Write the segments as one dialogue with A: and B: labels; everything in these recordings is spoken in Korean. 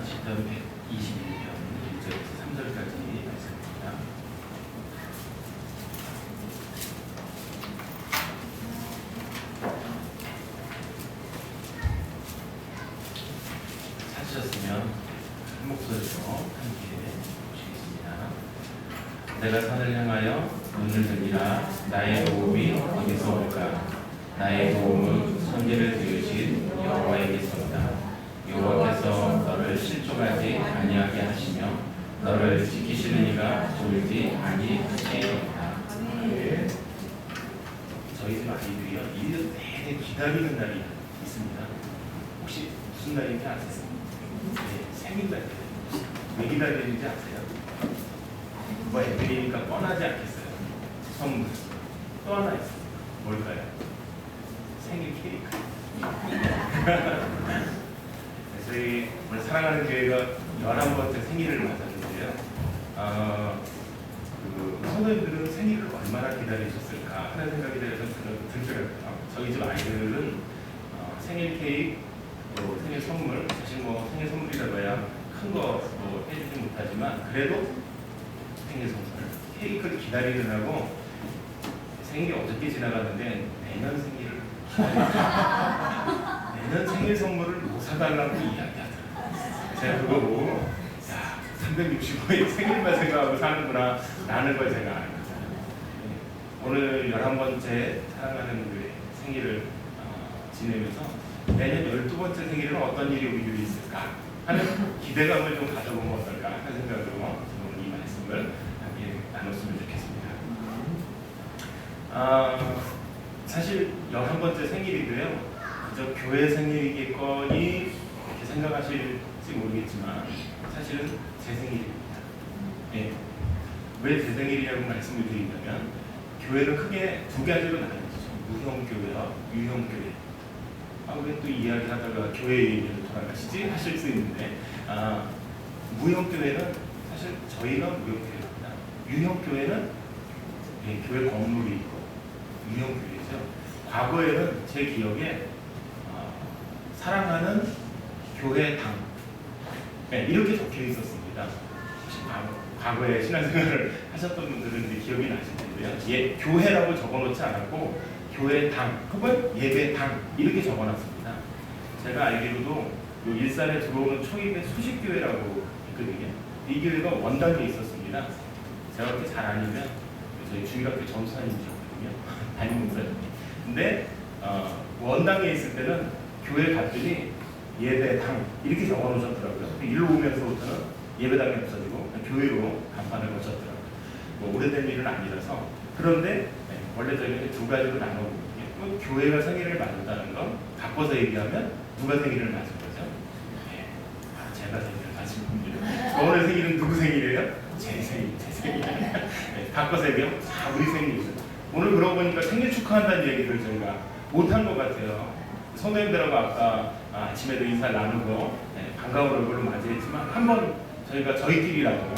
A: 시편 121편 1절에서 3절까지 말씀입니다. 찾으셨으면 한 목소리로 함께 보시겠습니다. 내가 산을 향하여 눈을 들리라. 나의 도움이 어디서 올까? 나의 도움은 천지를 지으신 여호와에게서다. 여호와께서 너를 실족하지 아니하게 하시며 너를 지키시는 이가 졸지 아니하시리로다. 저희 집 아이들이요 1년 내내 기다리는 날이 있습니다. 혹시 무슨 날인지 아세요? 네, 생일날이에요. 왜 기다리는지 아세요? 뭐 애들이니까 뻔하지 않겠어요? 선물 또 하나 있어요. 뭘까요? 생일 케이크. 저희 오늘 사랑하는 교회가 11번째 생일을 맞았는데요. 선생님들은 생일을 얼마나 기다리셨을까 하는 생각이 들더라고요. 저희 집 아이들은 생일 케이크, 또 생일 선물, 사실 뭐 생일 선물이라고 해야 큰 거 뭐 해주지 못하지만 그래도 생일 선물, 케이크를 기다리느라고 생일이 어저께 지나갔는데 내년 생일을 내년 생일 선물을 못 사달라고 이야기하더라고요. 제가 그거 보고 야 365일 생일만 생각하고 사는구나 라는 걸 제가 알고 오늘 11번째 사랑하는 우리 생일을 지내면서 내년 12번째 생일은 어떤 일이 우리 있을까 하는 기대감을 좀 가져보면 어떨까 하는 생각으로 오늘 이 말씀을 함께 나눴으면 좋겠습니다. 사실 11번째 생일인데요. 그저 교회 생일이겠거니 이렇게 생각하실지 모르겠지만 사실은 제 생일입니다. 예. 왜 제 생일이라고 말씀을 드린다면 교회를 크게 두 가지로 나누죠. 무형교회와 유형교회. 왜 또 이야기하다가 교회 얘기를 돌아가시지? 하실 수 있는데 무형교회는 사실 저희가 무형교회입니다. 유형교회는 예, 교회 건물이 있고 유형교회죠. 과거에는 제 기억에 사랑하는 교회당 네, 이렇게 적혀 있었습니다. 혹시 과거에 신앙생활을 하셨던 분들은 이제 기억이 나실 텐데요. 예, 교회라고 적어놓지 않았고 교회당 혹은 예배당 이렇게 적어놨습니다. 제가 알기로도 일산에 들어오는 초입에 수식교회라고 있거든요. 이 교회가 원당에 있었습니다. 제가 그렇게 잘 아니면 저희 주일학교 전사님이셨거든요. 담임 목사님. 근데 원당에 있을 때는 교회 갔더니 예배당 이렇게 적어놓으셨더라고요. 일로 오면서부터는 예배당이 없어지고 교회로 간판을 거쳤더라고요. 뭐 오래된 일은 아니라서 그런데 원래 저희는 두 가지로 나눠보거든요. 교회가 생일을 맞는다는 건 바꿔서 얘기하면 누가 생일을 맞은 거죠? 네. 제가 생일을 맞은 겁니다. 오늘 생일은 누구 생일이에요? 제 생일. 네. 바꿔서 얘기하면 우리 생일이죠. 오늘 그러고 보니까 생일 축하한다는 얘기를 저희가 못한 것 같아요. 선생님들하고 아까 아침에도 인사를 나누고 반가운 얼굴로 맞이했지만 한번 저희가 저희끼리라도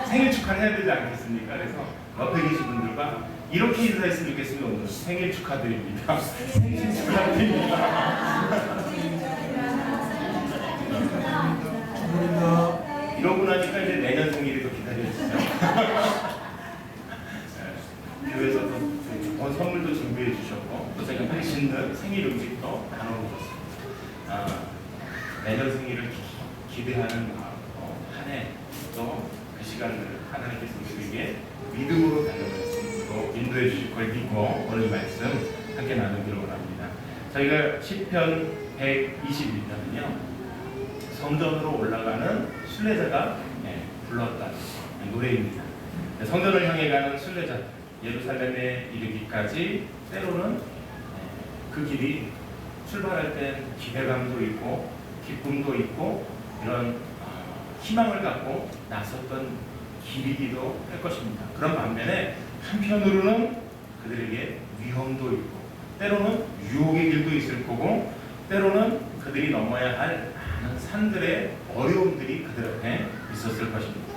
A: 생일 축하를 해야 되지 않겠습니까? 그래서 옆에 계신 분들과 이렇게 인사했으면 좋겠습니다. 오늘 생일 축하드립니다. 생일 축하드립니다. 이러고 나니까 이제 내년 생일이 더 기다려지죠. 교회에서도 선물도 준비해 주셨고 또 제가 맛있는 생일 음식도 나눠주셨습니다. 내년 생일을 기대하는 마음으로 한 해 또 그 시간을 하나님께서 우리에게 믿음으로 달려갈 수 있도록 인도해 주실 걸 믿고 오늘 이 말씀 함께 나누기로 원합니다. 저희가 시편 121편은요 성전으로 올라가는 순례자가 불렀다는 노래입니다. 성전을 향해 가는 순례자 예루살렘에 이르기까지 때로는 그 길이 출발할 땐 기대감도 있고 기쁨도 있고 이런 희망을 갖고 나섰던 길이기도 할 것입니다. 그런 반면에 한편으로는 그들에게 위험도 있고 때로는 유혹의 길도 있을 거고 때로는 그들이 넘어야 할 많은 산들의 어려움들이 그들 앞에 있었을 것입니다.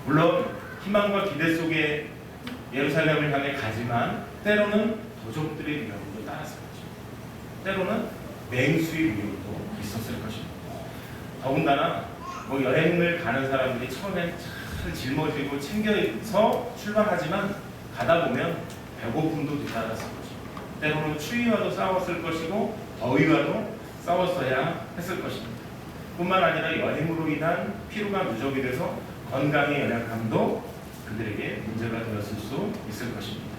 A: 물론 희망과 기대 속에 예루살렘을 향해 가지만 때로는 도적들의 위험도 따랐을 것입니다. 때로는 맹수의 위험도 있었을 것입니다. 더군다나 뭐 여행을 가는 사람들이 처음엔 잘 짊어지고 챙겨서 출발하지만 가다 보면 배고픔도 뒤따랐을 것이고 때로는 추위와도 싸웠을 것이고 더위와도 싸웠어야 했을 것입니다. 뿐만 아니라 여행으로 인한 피로가 누적이 돼서 건강의 연약함도 그들에게 문제가 되었을 수 있을 것입니다.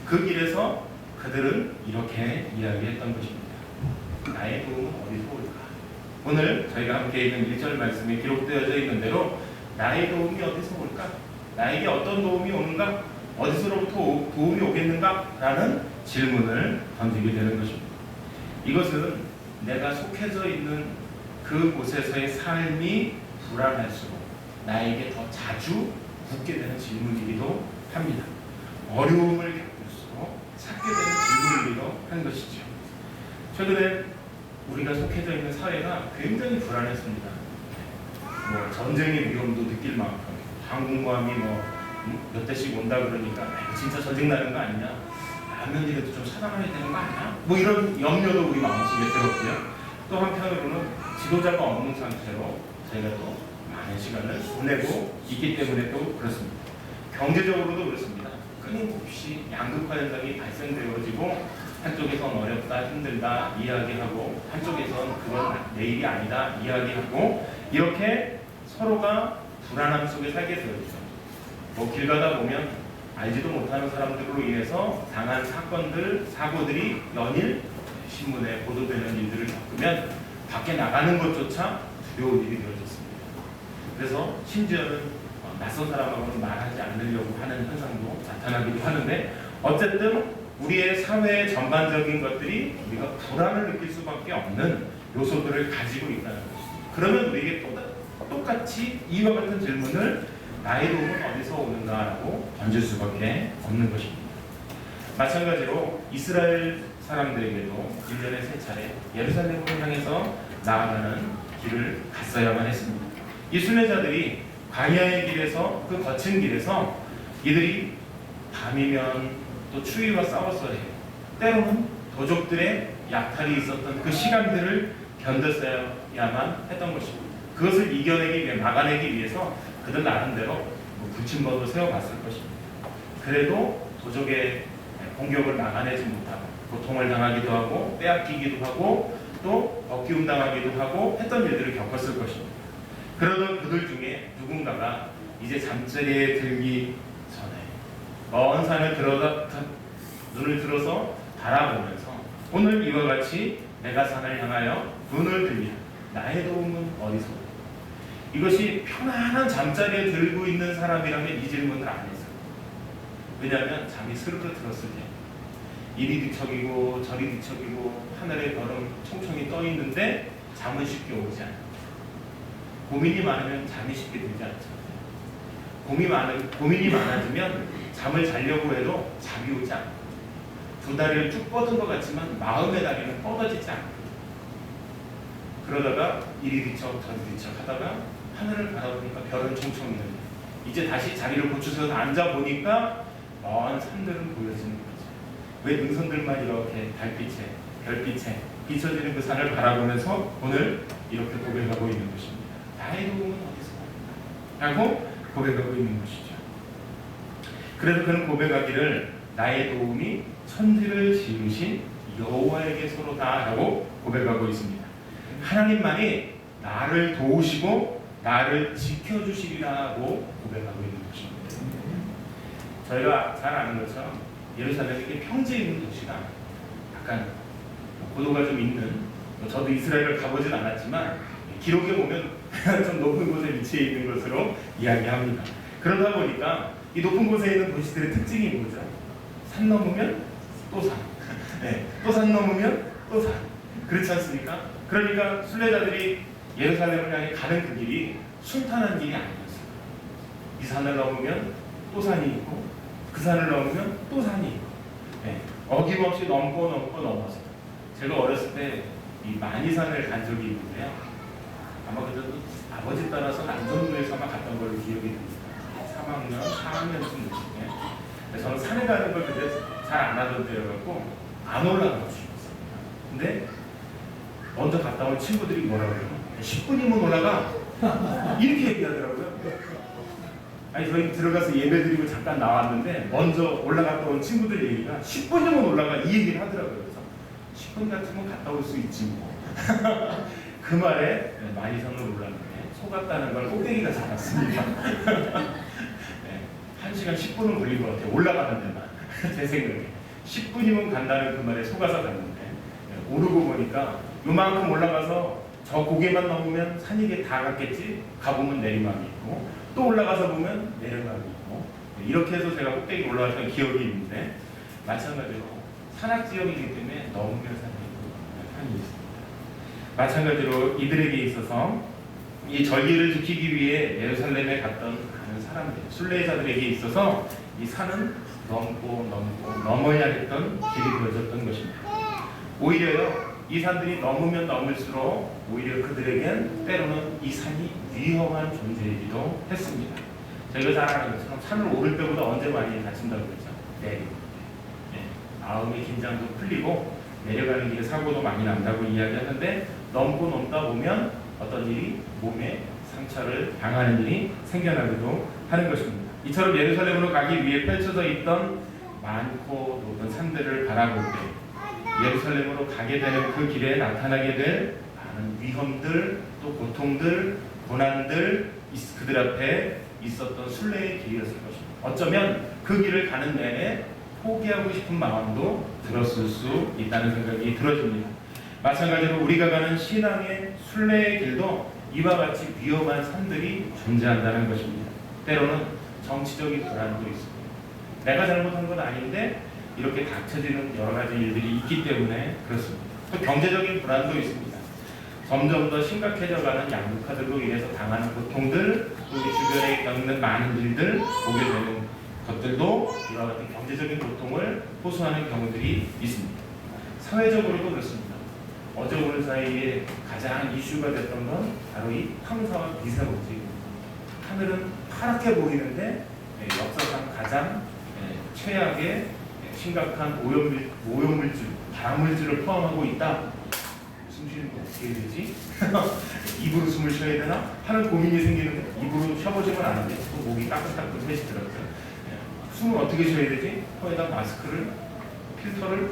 A: 그 길에서 그들은 이렇게 이야기했던 것입니다. 나의 도움은 어디서 올까? 오늘 저희가 함께 읽은 1절 말씀에 기록되어져 있는 대로 나의 도움이 어디서 올까? 나에게 어떤 도움이 오는가? 어디서로부터 도움이 오겠는가? 라는 질문을 던지게 되는 것입니다. 이것은 내가 속해져 있는 그곳에서의 삶이 불안할수록 나에게 더 자주 묻게 되는 질문이기도 합니다. 어려움을 겪을수록 찾게 되는 질문이기도 한 것이죠. 최근에 우리가 속해져 있는 사회가 굉장히 불안했습니다. 뭐 전쟁의 위험도 느낄 만큼 항공모함이 몇 대씩 온다 그러니까 진짜 전쟁 나는 거 아니냐? 라면이라도 좀 사랑해야 되는 거 아니야? 뭐 이런 염려도 우리 마음속에 들었고요. 또 한편으로는 지도자가 없는 상태로 저희가 또 많은 시간을 보내고 있기 때문에 또 그렇습니다. 경제적으로도 그렇습니다. 끊임없이 양극화 현상이 발생되어지고 한쪽에선 어렵다, 힘들다 이야기하고 한쪽에선 그건 내 일이 아니다 이야기하고 이렇게 서로가 불안함 속에 살게 되어지죠. 뭐 길 가다 보면 알지도 못하는 사람들로 인해서 당한 사건들, 사고들이 연일 신문에 보도되는 일들을 겪으면 밖에 나가는 것조차 두려운 일이 되어졌습니다. 그래서 심지어는 낯선 사람하고는 말하지 않으려고 하는 현상도 나타나기도 하는데 어쨌든 우리의 사회의 전반적인 것들이 우리가 불안을 느낄 수밖에 없는 요소들을 가지고 있다는 것입니다. 그러면 우리에게 똑같이 이와 같은 질문을 나의 도움은 어디서 오는가라고 던질 수밖에 없는 것입니다. 마찬가지로 이스라엘 사람들에게도 1년에 3차례 예루살렘으로 향해서 나아가는 길을 갔어야만 했습니다. 이 순례자들이 광야의 길에서 그 거친 길에서 이들이 밤이면 또 추위와 싸웠어야 해요. 때로는 도적들의 약탈이 있었던 그 시간들을 견뎠어야만 했던 것입니다. 그것을 이겨내기 위해 막아내기 위해서 그들 나름대로 불침번도 세워봤을 것입니다. 그래도 도적의 공격을 막아내지 못하고 고통을 당하기도 하고 빼앗기기도 하고 또 억기움 당하기도 하고 했던 일들을 겪었을 것입니다. 그러던 그들 중에 누군가가 이제 잠자리에 들기 전에 먼 산을 눈을 들어서 바라보면서 오늘 이와 같이 내가 산을 향하여 눈을 들며 나의 도움은 어디서 올까? 이것이 편안한 잠자리에 들고 있는 사람이라면 이 질문을 안 했어요. 왜냐하면 잠이 스르르 들었을 때 이리 뒤척이고 저리 뒤척이고 하늘에 별은 총총히 떠 있는데 잠은 쉽게 오지 않아요. 고민이 많으면 잠이 쉽게 들지 않죠. 고민이 많아지면 잠을 자려고 해도 잠이 오지 않아요. 두 다리를 쭉 뻗은 것 같지만 마음의 다리는 뻗어지지 않아요. 그러다가 이리 뒤척 저리 뒤척 하다가 하늘을 바라보니까 별은 총총히 있는데 이제 다시 자리를 고쳐서 앉아보니까 먼 산들은 보여지는 거죠. 왜 능선들만 이렇게 달빛에 별빛에 비춰지는 그 산을 바라보면서 오늘 이렇게 고백하고 있는 것입니다. 나의 도움은 어디서 올까? 라고 고백하고 있는 것이죠. 그래서 그는 고백하기를 나의 도움이 천지를 지으신 여호와에게서로다 라고 고백하고 있습니다. 하나님만이 나를 도우시고 나를 지켜주시리라고 고백하고 있는 것입니다. 저희가 잘 아는 것처럼 예루살렘이 평지에 있는 도시가 약간 고도가 좀 있는, 저도 이스라엘을 가보진 않았지만 기록에 보면 좀 높은 곳에 위치해 있는 것으로 이야기합니다. 그러다 보니까 이 높은 곳에 있는 도시들의 특징이 뭐죠? 산 넘으면 또 산, 네, 또 산 넘으면 또 산. 그렇지 않습니까? 그러니까 순례자들이 예루살렘을 향해 가는 그 길이 순탄한 길이 아니었어요. 이 산을 넘으면 또 산이 있고 그 산을 넘으면 또 산이 있고, 네, 어김없이 넘고 넘어서 제가 어렸을 때 이 만이산을 간 적이 있는데요. 아마 그때도 아버지 따라서 남전도에서 아마 갔던 걸로 기억이 듭니다. 3학년, 4학년쯤 됐을 때. 저는 산에 가는 걸 그때 잘 안 하던 때여갖고 안 올라가고 싶었습니다. 근데 먼저 갔다 온 친구들이 뭐라 그래요? 10분이면 올라가. 이렇게 얘기하더라고요. 아니 저희 들어가서 예배드리고 잠깐 나왔는데 먼저 올라갔다 온 친구들 얘기가 10분이면 올라가 이 얘기를 하더라고요. 그래서 10분 같으면 갔다 올 수 있지 뭐. 그 말에 많이 선을 올랐는데 속았다는 걸 꼭대기가 잡았습니다. 네, 1시간 10분은 걸린 것 같아요. 올라가는 데만. 제 생각에 10분이면 간다는 그 말에 속아서 갔는데 오르고 보니까 요만큼 올라가서 저 고개만 넘으면 산이게 다 갔겠지. 가보면 내리막이 있고 또 올라가서 보면 내려막이 있고 이렇게 해서 제가 꼭대기 올라갔던 기억이 있는데 마찬가지로 산악지역이기 때문에 넘으면 산이 있습니다. 마찬가지로 이들에게 있어서 이 절기를 지키기 위해 예루살렘에 갔던 많은 사람들, 순례자들에게 있어서 이 산은 넘고 넘어야 했던 길이 되어졌던 것입니다. 오히려요, 이 산들이 넘으면 넘을수록 오히려 그들에겐 때로는 이 산이 위험한 존재이기도 했습니다. 저희가 잘 아는 것처럼 산을 오를 때보다 언제 많이 다친다고 그랬죠? 내릴 때. 네, 마음의 긴장도 풀리고 내려가는 길에 사고도 많이 난다고 이야기하는데 넘다 보면 어떤 일이 몸에 상처를 당하는 일이 생겨나기도 하는 것입니다. 이처럼 예루살렘으로 가기 위해 펼쳐져 있던 많고 높은 산들을 바라볼 때 예루살렘으로 가게 되는 그 길에 나타나게 될 많은 위험들, 또 고통들, 고난들 그들 앞에 있었던 순례의 길이었을 것입니다. 어쩌면 그 길을 가는 내내 포기하고 싶은 마음도 들었을 수 있다는 생각이 들어집니다. 마찬가지로 우리가 가는 신앙의 순례의 길도 이와 같이 위험한 산들이 존재한다는 것입니다. 때로는 정치적인 불안도 있습니다. 내가 잘못한 건 아닌데 이렇게 닥쳐지는 여러 가지 일들이 있기 때문에 그렇습니다. 또 경제적인 불안도 있습니다. 점점 더 심각해져가는 양극화들로 인해서 당하는 고통들, 또 우리 주변에 겪는 많은 일들 보게 되는 것들도 이와 같은 경제적인 고통을 호소하는 경우들이 있습니다. 사회적으로도 그렇습니다. 어제 오늘 사이에 가장 이슈가 됐던 건 바로 이 황사와 미세먼지입니다. 하늘은 파랗게 보이는데 역사상 가장 최악의 심각한 오염물질, 발암물질을 포함하고 있다. 숨 쉬는 거 어떻게 해야 되지? 입으로 숨을 쉬어야 되나? 하는 고민이 생기는데 입으로 쉬어보지는 않은데 또 목이 따끈따끈해지더라고요. 숨을 어떻게 쉬어야 되지? 코에다 마스크를, 필터를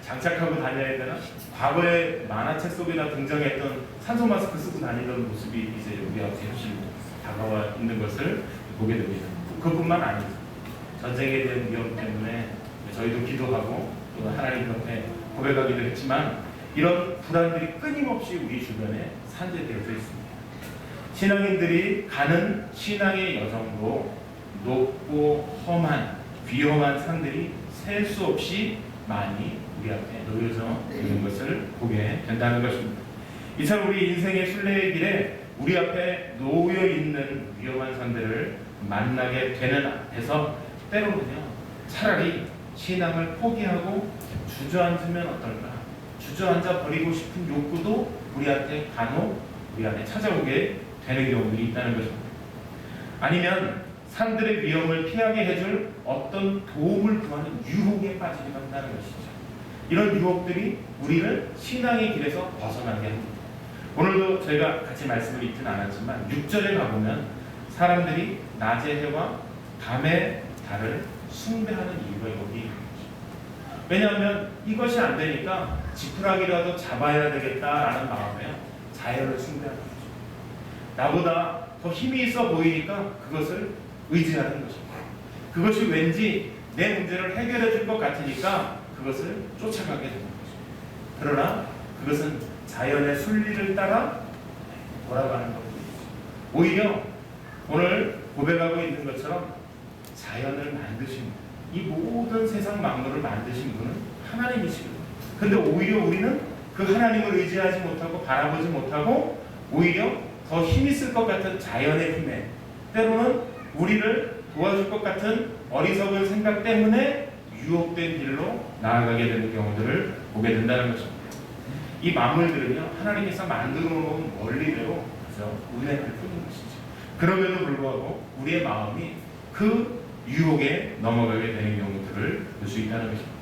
A: 장착하고 다녀야 되나? 과거에 만화책 속에나 등장했던 산소 마스크 쓰고 다니던 모습이 이제 우리하고 현실로 다가와 있는 것을 보게 됩니다. 그것뿐만 아니죠. 전쟁에 대한 위험 때문에 저희도 기도하고 또 하나님 앞에 고백하기도 했지만 이런 불안들이 끊임없이 우리 주변에 산재되어져 있습니다. 신앙인들이 가는 신앙의 여정도 높고 험한 위험한 산들이 셀 수 없이 많이 우리 앞에 놓여져 있는 것을 보게 된다는 것입니다. 이처럼 우리 인생의 순례의 길에 우리 앞에 놓여 있는 위험한 산들을 만나게 되는 앞에서 때로는요, 차라리 신앙을 포기하고 주저앉으면 어떨까? 주저앉아 버리고 싶은 욕구도 우리한테 간혹 우리 안에 찾아오게 되는 경우들이 있다는 것입니다. 아니면 산들의 위험을 피하게 해줄 어떤 도움을 구하는 유혹에 빠지게 한다는 것이죠. 이런 유혹들이 우리를 신앙의 길에서 벗어나게 합니다. 오늘도 저희가 같이 말씀을 읽지는 않았지만 6절에 가보면 사람들이 낮의 해와 밤의 달을 숭배하는 이유가 여기 있는 거죠. 왜냐하면 이것이 안 되니까 지푸라기라도 잡아야 되겠다라는 마음에 자연을 숭배하는 거죠. 나보다 더 힘이 있어 보이니까 그것을 의지하는 것입니다. 그것이 왠지 내 문제를 해결해 줄 것 같으니까 그것을 쫓아가게 되는 것입니다. 그러나 그것은 자연의 순리를 따라 돌아가는 것입니다. 오히려 오늘 고백하고 있는 것처럼 자연을 만드신 이 모든 세상 만물을 만드신 분은 하나님이시거든요. 근데 오히려 우리는 그 하나님을 의지하지 못하고 바라보지 못하고 오히려 더 힘이 있을 것 같은 자연의 힘에 때로는 우리를 도와줄 것 같은 어리석은 생각 때문에 유혹된 길로 나아가게 되는 경우들을 보게 된다는 것입니다. 이 만물들은요, 하나님께서 만들어 놓은 원리대로 그저 운행할 뿐인 것이죠. 그럼에도 불구하고 우리의 마음이 그 유혹에 넘어가게 되는 경우들을 볼 수 있다는 것입니다.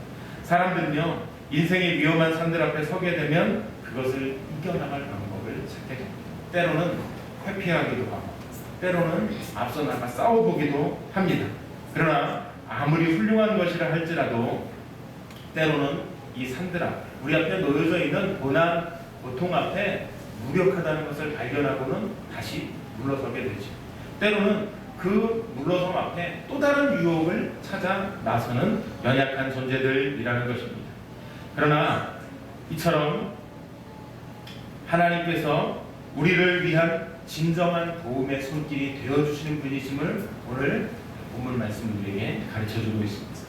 A: 사람들은요, 인생의 위험한 산들 앞에 서게 되면 그것을 이겨나갈 방법을 찾게 됩니다. 때로는 회피하기도 하고 때로는 앞서 나가 싸워보기도 합니다. 그러나 아무리 훌륭한 것이라 할지라도 때로는 이 산들 앞, 우리 앞에 놓여져 있는 고난, 고통 앞에 무력하다는 것을 발견하고는 다시 물러서게 되죠. 때로는 그 물러섬 앞에 또 다른 유혹을 찾아 나서는 연약한 존재들이라는 것입니다. 그러나 이처럼 하나님께서 우리를 위한 진정한 도움의 손길이 되어주시는 분이심을 오늘 본문 말씀 우리에게 가르쳐주고 있습니다.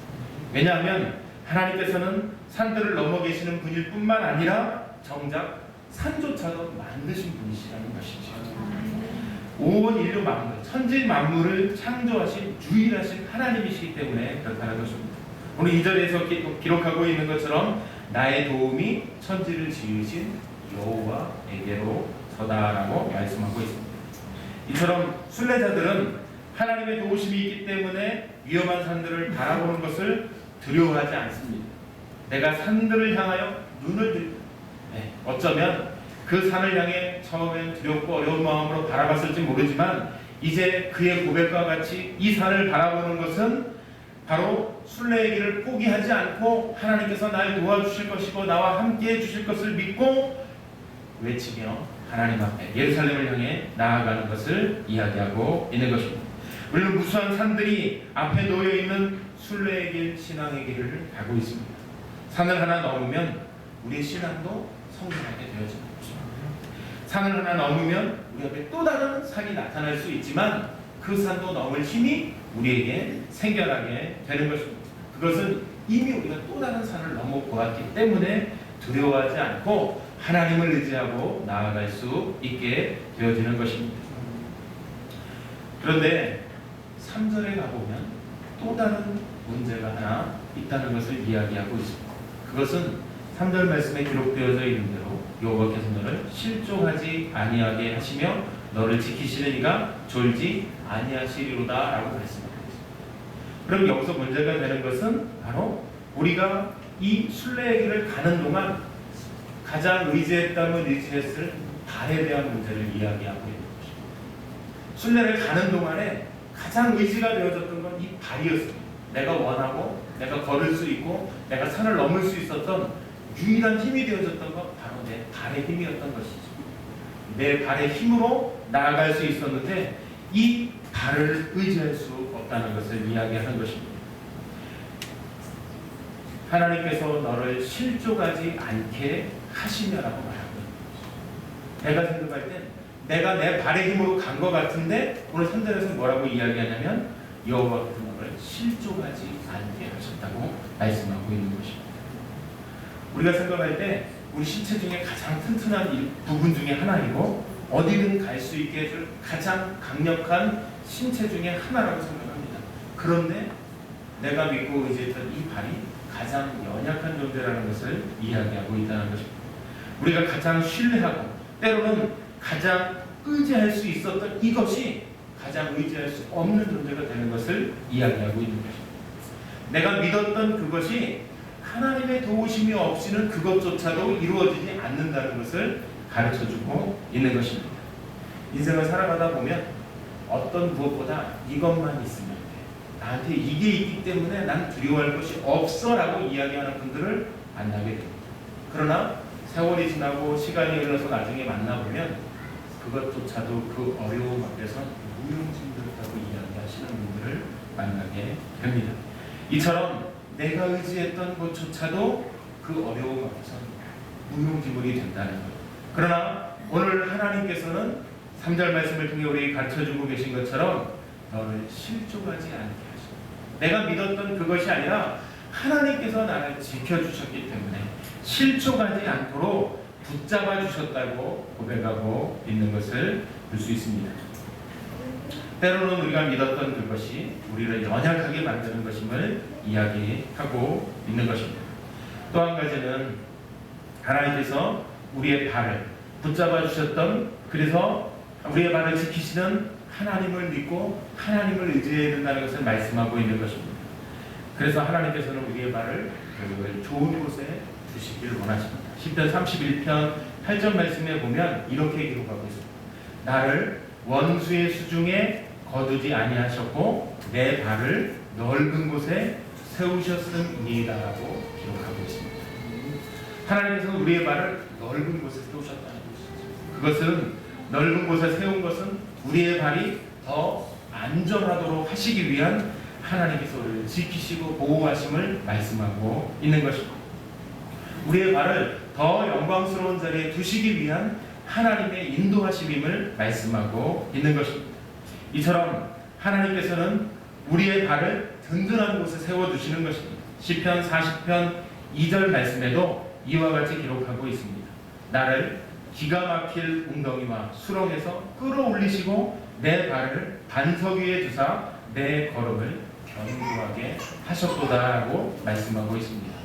A: 왜냐하면 하나님께서는 산들을 넘어 계시는 분일 뿐만 아니라 정작 산조차도 만드신 분이시라는 것이죠. 온 인류 만물, 천지 만물을 창조하신 유일하신 하나님이시기 때문에 그렇다는 것입니다. 오늘 2절에서 기록하고 있는 것처럼 나의 도움이 천지를 지으신 여호와에게로서다라고 말씀하고 있습니다. 이처럼 순례자들은 하나님의 도우심이 있기 때문에 위험한 산들을 바라보는 것을 두려워하지 않습니다. 내가 산들을 향하여 눈을 들고 어쩌면 그 산을 향해 처음엔 두렵고 어려운 마음으로 바라봤을지 모르지만 이제 그의 고백과 같이 이 산을 바라보는 것은 바로 순례의 길을 포기하지 않고 하나님께서 날 도와주실 것이고 나와 함께 해주실 것을 믿고 외치며 하나님 앞에 예루살렘을 향해 나아가는 것을 이야기하고 있는 것입니다. 우리는 무수한 산들이 앞에 놓여있는 순례의 길, 신앙의 길을 가고 있습니다. 산을 하나 넘으면 우리의 신앙도 성장하게 되어지는 것입니다. 산을 하나 넘으면 우리 앞에 또 다른 산이 나타날 수 있지만 그 산도 넘을 힘이 우리에게 생겨나게 되는 것입니다. 그것은 이미 우리가 또 다른 산을 넘어보았기 때문에 두려워하지 않고 하나님을 의지하고 나아갈 수 있게 되어지는 것입니다. 그런데 3절에 가보면 또 다른 문제가 하나 있다는 것을 이야기하고 있습니다. 그것은 3절 말씀에 기록되어져 있는 대로 여호와께서 너를 실족하지 아니하게 하시며 너를 지키시는 이가 졸지 아니하시리로다 라고 말씀하고 있습니다. 그럼 여기서 문제가 되는 것은 바로 우리가 이 순례의 길을 가는 동안 가장 의지했다면 의지했을 발에 대한 문제를 이야기하고 있는 것입니다. 순례를 가는 동안에 가장 의지가 되어졌던 건 이 발이었습니다. 내가 원하고 내가 걸을 수 있고 내가 산을 넘을 수 있었던 유일한 힘이 되어졌던 건 바로 내 발의 힘이었던 것이죠. 내 발의 힘으로 나아갈 수 있었는데 이 발을 의지할 수 없다는 것을 이야기하는 것입니다. 하나님께서 너를 실족하지 않게 하시며라고 말하고 있는 것입니다. 내가 생각할 땐 내가 내 발의 힘으로 간 것 같은데 오늘 3절에서 뭐라고 이야기하냐면 여호와께서 너를 실족하지 않게 하셨다고 말씀하고 있는 것입니다. 우리가 생각할 때 우리 신체 중에 가장 튼튼한 부분 중에 하나이고 어디든 갈 수 있게 해줄 가장 강력한 신체 중에 하나라고 생각합니다. 그런데 내가 믿고 의지했던 이 발이 가장 연약한 존재라는 것을 이야기하고 있다는 것입니다. 우리가 가장 신뢰하고 때로는 가장 의지할 수 있었던 이것이 가장 의지할 수 없는 존재가 되는 것을 이야기하고 있는 것입니다. 내가 믿었던 그것이 하나님의 도우심이 없이는 그것조차도 이루어지지 않는다는 것을 가르쳐주고 있는 것입니다. 인생을 살아가다 보면 어떤 무엇보다 이것만 있으면 돼. 나한테 이게 있기 때문에 난 두려워할 것이 없어 라고 이야기하는 분들을 만나게 됩니다. 그러나 세월이 지나고 시간이 흘러서 나중에 만나보면 그것조차도 그 어려움 앞에서 무용지물이라고 이야기하시는 분들을 만나게 됩니다. 이처럼 내가 의지했던 것조차도 그 어려움 앞에서 무용지물이 된다는 것. 그러나 오늘 하나님께서는 3절 말씀을 통해 우리에게 가르쳐주고 계신 것처럼 너를 실족하지 않게 하시고 내가 믿었던 그것이 아니라 하나님께서 나를 지켜주셨기 때문에 실족하지 않도록 붙잡아 주셨다고 고백하고 있는 것을 볼 수 있습니다. 때로는 우리가 믿었던 그것이 우리를 연약하게 만드는 것임을 이야기하고 있는 것입니다. 또 한 가지는 하나님께서 우리의 발을 붙잡아 주셨던 그래서 우리의 발을 지키시는 하나님을 믿고 하나님을 의지해야 된다는 것을 말씀하고 있는 것입니다. 그래서 하나님께서는 우리의 발을 좋은 곳에 두시길 원하십니다. 10편 31편 8절 말씀에 보면 이렇게 기록하고 있습니다. 나를 원수의 수중에 거두지 아니하셨고 내 발을 넓은 곳에 세우셨음이니이다라고 기록하고 있습니다. 하나님께서는 우리의 발을 넓은 곳에 세우셨다는 것이죠. 그것은 넓은 곳에 세운 것은 우리의 발이 더 안전하도록 하시기 위한 하나님께서 우리를 지키시고 보호하심을 말씀하고 있는 것입니다. 우리의 발을 더 영광스러운 자리에 두시기 위한 하나님의 인도하심임을 말씀하고 있는 것입니다. 이처럼 하나님께서는 우리의 발을 든든한 곳에 세워두시는 것입니다. 시편 40편 2절 말씀에도 이와 같이 기록하고 있습니다. 나를 기가 막힐 웅덩이와 수렁에서 끌어올리시고 내 발을 반석 위에 두사 내 걸음을 견고하게 하셨도다라고 말씀하고 있습니다.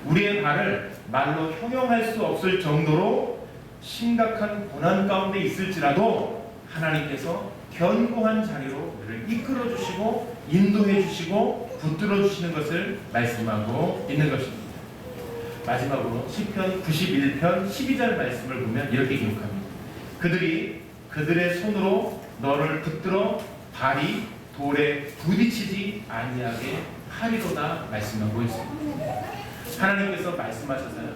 A: 우리의 발을 말로 형용할 수 없을 정도로 심각한 고난 가운데 있을지라도 하나님께서 견고한 자리로 우리를 이끌어 주시고 인도해 주시고 붙들어 주시는 것을 말씀하고 있는 것입니다. 마지막으로 시편 91편 12절 말씀을 보면 이렇게 기록합니다. 그들이 그들의 손으로 너를 붙들어 발이 돌에 부딪히지 아니하게 하리로다 말씀하고 있습니다. 하나님께서 말씀하셔서요,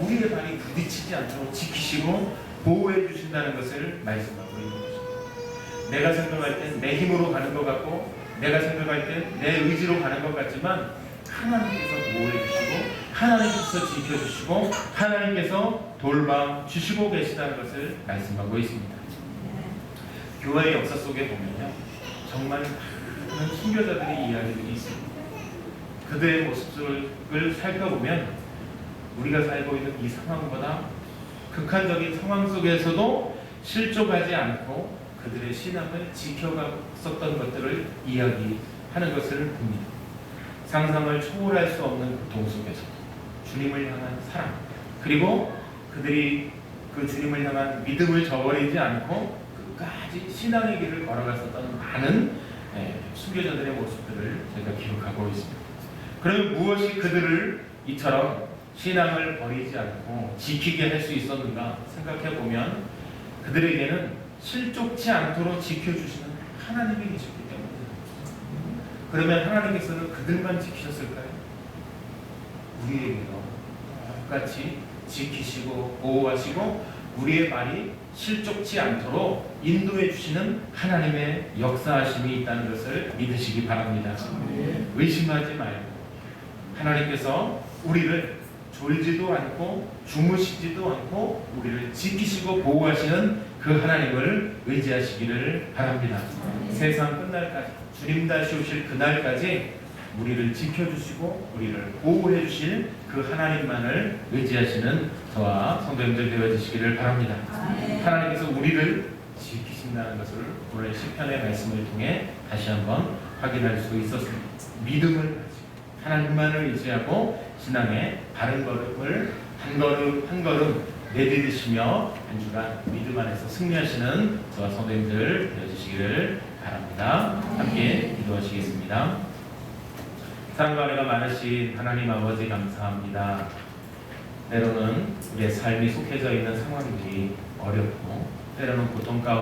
A: 우리의 발이 부딪히지 않도록 지키시고 보호해 주신다는 것을 말씀하고 있는 것입니다. 내가 생각할 땐 내 힘으로 가는 것 같고 내가 생각할 땐 내 의지로 가는 것 같지만 하나님께서 보호해 주시고 하나님께서 지켜주시고 하나님께서 돌봐 주시고 계시다는 것을 말씀하고 있습니다. 교회의 역사 속에 보면요, 정말 많은 순교자들의 이야기들이 있습니다. 그들의 모습을 살펴보면 우리가 살고 있는 이 상황보다 극한적인 상황 속에서도 실족하지 않고 그들의 신앙을 지켜갔었던 것들을 이야기하는 것을 봅니다. 상상을 초월할 수 없는 고통 속에서 주님을 향한 사랑, 그리고 그들이 그 주님을 향한 믿음을 저버리지 않고 끝까지 신앙의 길을 걸어갔었던 많은 순교자들의 모습들을 제가 기록하고 있습니다. 그러면 무엇이 그들을 이처럼 신앙을 버리지 않고 지키게 할 수 있었는가 생각해 보면 그들에게는 실족치 않도록 지켜주시는 하나님이 계셨기 때문입니다. 그러면 하나님께서는 그들만 지키셨을까요? 우리에게도 똑같이 지키시고 보호하시고 우리의 발이 실족치 않도록 인도해 주시는 하나님의 역사하심이 있다는 것을 믿으시기 바랍니다. 의심하지 말고 하나님께서 우리를 졸지도 않고 주무시지도 않고 우리를 지키시고 보호하시는 그 하나님을 의지하시기를 바랍니다. 세상 끝날까지 주님 다시 오실 그날까지 우리를 지켜주시고 우리를 보호해 주실 그 하나님만을 의지하시는 저와 성도님들 되어주시기를 바랍니다. 하나님께서 우리를 지키신다는 것을 오늘 시편의 말씀을 통해 다시 한번 확인할 수 있었습니다. 믿음을 가지고 하나님만을 의지하고 신앙의 바른 걸음을 한 걸음 한 걸음 내딛으시며 한 주간 믿음 안에서 승리하시는 저와 성도님들 되어주시기를 바랍니다. 함께 기도하시겠습니다. 사랑과 은혜가 많으신 하나님 아버지 감사합니다. 때로는 우리의 삶이 속해져 있는 상황들이 어렵고 때로는 고통 가운데